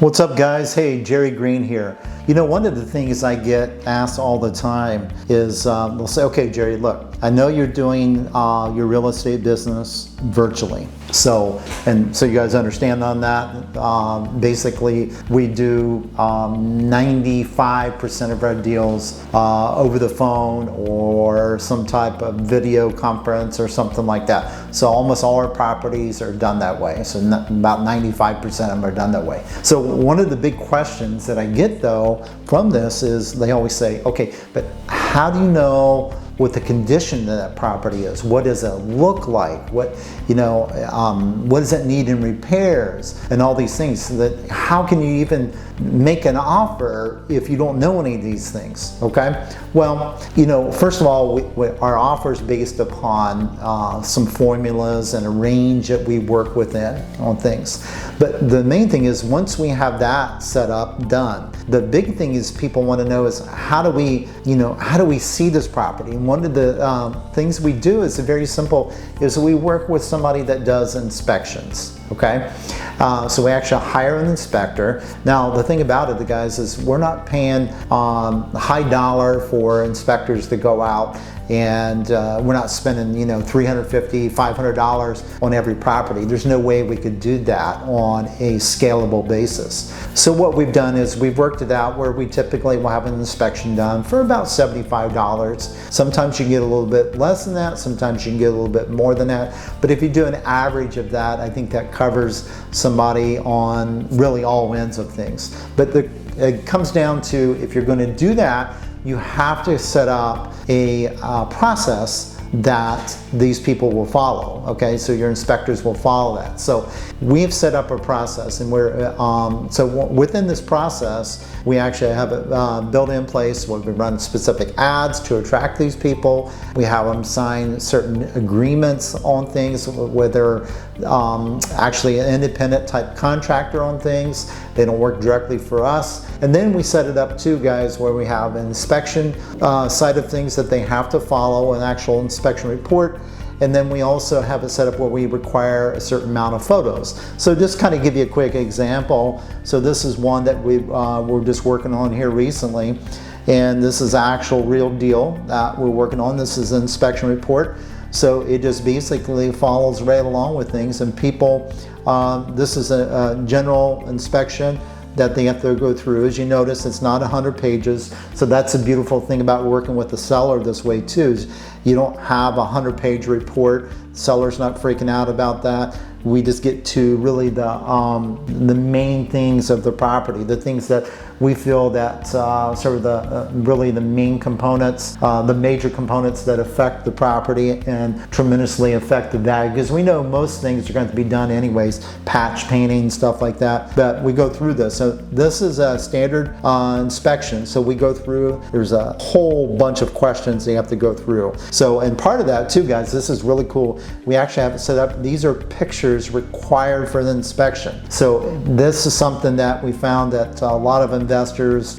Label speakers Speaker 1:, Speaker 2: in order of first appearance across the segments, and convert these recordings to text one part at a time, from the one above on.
Speaker 1: What's up, guys? Hey, Jerry Green here. You know, one of the things I get asked all the time is they'll say, okay, Jerry, look, I know you're doing your real estate business virtually. So you guys understand on that. Basically, we do 95% of our deals over the phone or some type of video conference or something like that. So almost all our properties are done that way. So about 95% of them are done that way. So one of the big questions that I get though from this is they always say, okay, but how do you know what the condition of that property is? What does it look like? What does it need in repairs and all these things? So that how can you even make an offer if you don't know any of these things? Okay, well, first of all, our offer is based upon some formulas and a range that we work within on things. But the main thing is once we have that set up, done, the big thing is people want to know is how do we see this property? And one of the things we do is very simple, is we work with somebody that does inspections. Okay, so we actually hire an inspector. Now the thing about it, the guys, is we're not paying high dollar for inspectors to go out, and we're not spending $350, $500 on every property. There's no way we could do that on a scalable basis. So what we've done is we've worked it out where we typically will have an inspection done for about $75. Sometimes you can get a little bit less than that, sometimes you can get a little bit more than that, but if you do an average of that, I think that covers somebody on really all ends of things. But it comes down to, if you're going to do that, you have to set up a process that these people will follow. Okay, so your inspectors will follow that. So we've set up a process, and so within this process, we actually have it built in place where we run specific ads to attract these people. We have them sign certain agreements on things, whether actually an independent type contractor on things. They don't work directly for us. And then we set it up too, guys, where we have an inspection side of things that they have to follow, an actual inspection report. And then we also have it set up where we require a certain amount of photos. So just kind of give you a quick example. So this is one that we're just working on here recently. And this is actual real deal that we're working on. This is an inspection report. So it just basically follows right along with things. And people, this is a general inspection that they have to go through. As you notice, it's not 100 pages. So that's a beautiful thing about working with the seller this way too, is you don't have a 100-page report. The seller's not freaking out about that. We just get to really the main things of the property, the things that we feel that sort of really the main components, the major components that affect the property and tremendously affect the value. Because we know most things are going to be done anyways, patch painting, stuff like that. But we go through this. So this is a standard inspection. So we go through, there's a whole bunch of questions they have to go through. So, and part of that too, guys, this is really cool. We actually have it set up. These are pictures required for the inspection. So this is something that we found that a lot of investors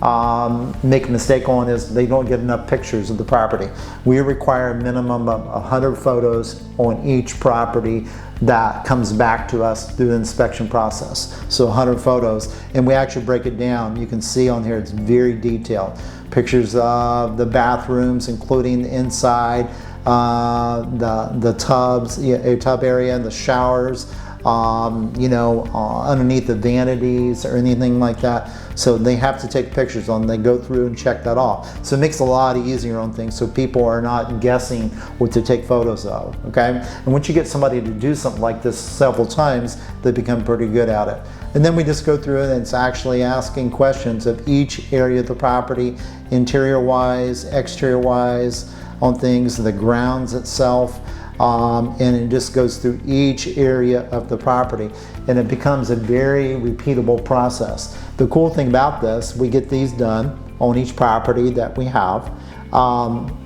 Speaker 1: make a mistake on, is they don't get enough pictures of the property. We require a minimum of 100 photos on each property that comes back to us through the inspection process. So 100 photos, and we actually break it down. You can see on here it's very detailed. Pictures of the bathrooms, including the inside, the tubs, tub area, the showers, underneath the vanities or anything like that. So they have to take pictures on. They go through and check that off. So it makes it a lot easier on things, so people are not guessing what to take photos of. Okay, and once you get somebody to do something like this several times, they become pretty good at it. And then we just go through it, and it's actually asking questions of each area of the property, interior wise, exterior wise, on things, the grounds itself, and it just goes through each area of the property, and it becomes a very repeatable process. The cool thing about this, we get these done on each property that we have,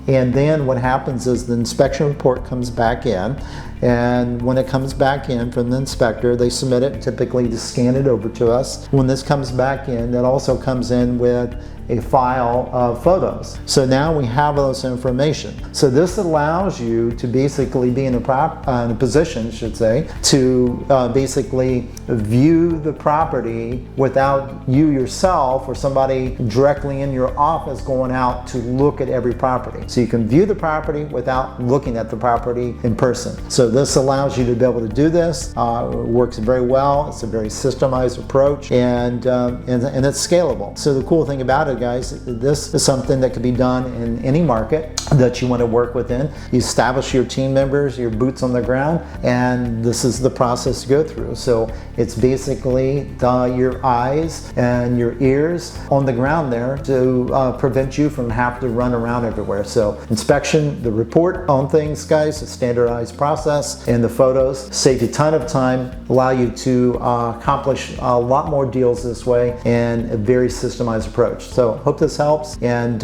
Speaker 1: And then what happens is the inspection report comes back in, and when it comes back in from the inspector, they submit it typically to scan it over to us. When this comes back in, that also comes in with a file of photos. So now we have those information. So this allows you to basically be in a position, I should say, to basically view the property without you yourself or somebody directly in your office going out to look at every property. So you can view the property without looking at the property in person. So this allows you to be able to do this. It works very well. It's a very systemized approach, and it's scalable. So the cool thing about it, guys, this is something that can be done in any market that you want to work within. You establish your team members, your boots on the ground, and this is the process to go through. So it's basically your eyes and your ears on the ground there to prevent you from having to run around everywhere. So inspection, the report on things, guys, a standardized process, and the photos save you a ton of time, allow you to accomplish a lot more deals this way, and a very systemized approach. So hope this helps and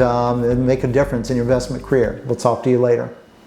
Speaker 1: make a difference in your investment career. We'll talk to you later.